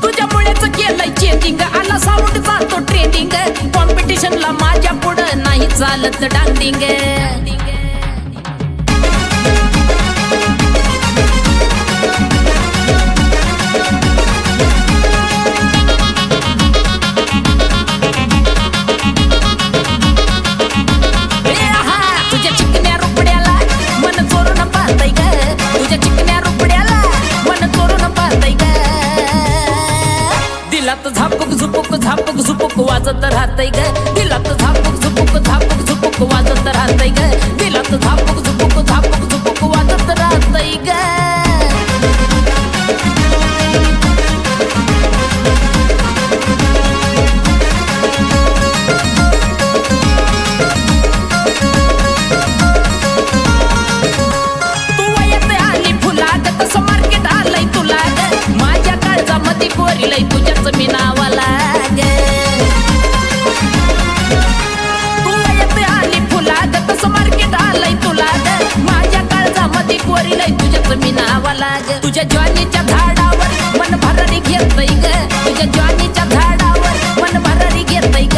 तुझ्यामुळेच केलंय चेंजिंग, आला साऊंड जातो ट्रेंडिंग, कॉम्पिटिशनला माझ्या पुढं नाही चालत डांडिंग. दिलात झापूक झुपूक झापूक झुपूक वाजत राहतय ग, दिलात झापूक झुपूक झापूक झुपूक वाजत राहतय ग, दिलात झापूक झुपूक झापूक झुपूक वाजत राहतय ग. तू वयात आली फुलाग, तसं मार्केट आलंय तुला ग, माझ्या काळजामध्ये कोरिलंय तुझ्याच मी नावाला ग. तू वयात आली फुलाग, तसं मार्केट आलंय तुला ग, माझ्या काळजामध्ये कोरिलंय तुझ्याच मी नावाला ग. तुझ्या ज्वानीच्या झाडावर मन भरारी घेतय ग, तुझ्या ज्वानीच्या झाडावर मन भरारी घेतय ग.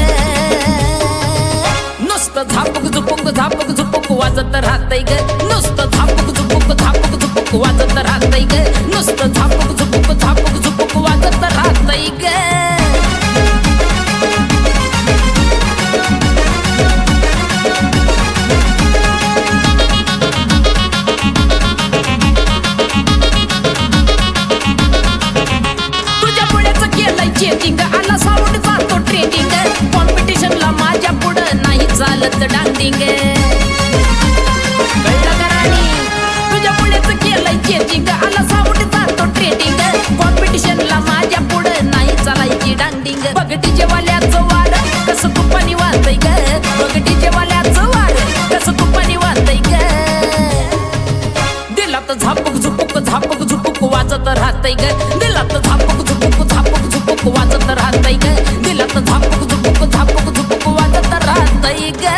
नुसतं झापूक झुपूक झापूक झुपूक वाजत राहतय ग, नुसतं झापूक झुपूक झापूक झुपूक वाजत राहतय ग, नुसतं झापूक झुपूक झापूक झुपूक वाजत राहतय ग. तुझ्यामुळेच केलंय चेंजिंग, आला साऊंड जातो ट्रेंडिंग, कॉम्पिटिशनला माझ्या पुढं नाही चालत डांडिंग. तुझ्यामुळेच केलंय चेंजिंग, आला साऊंड जातो ट्रेंडिंग, कॉम्पिटिशनला माझ्या पुढं नाही चालायची डांडिंग. बघ डीजेवाल्याचं वार कसं तुपानी वाजतय ग, बघ डीजेवाल्याचं वार कसं तुपानी वाजतय ग. दिलात झापूक झुपूक झापूक झुपूक वाजत राहतय ग, दिलात झापूक झुपूक झापूक झुपूक वाजत राहतय ग, दिलात झापूक झुपूक झापूक झुपूक वाजत राहतय ग.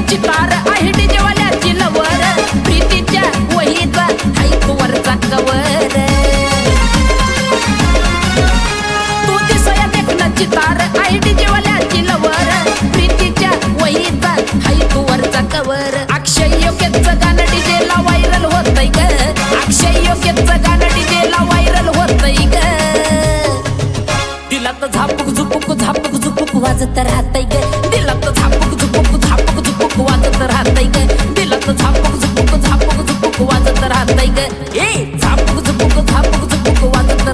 चितार आहे डीजेवाल्याची लवर, प्रीतीच्या वहीचा हाय वरचा कवर. तू दिसया देखणं चितार आहे डीजेवाल्याची लवर, प्रीतीच्या वहीचा हाय वरचा कवर. अक्षय योग्यचं गाणं डीजेला व्हायरल होतय ग, अक्षय योग्यचं गाणं डीजेला व्हायरल होतय ग. दिलात झापूक झुपूक झापूक झुपूक वाजत राहतय ग, दिलात झापूक झुपूक झापूक झुपूक वाजत राहतय ग, दिलात झापूक झुपूक झापूक झुपूक वाजत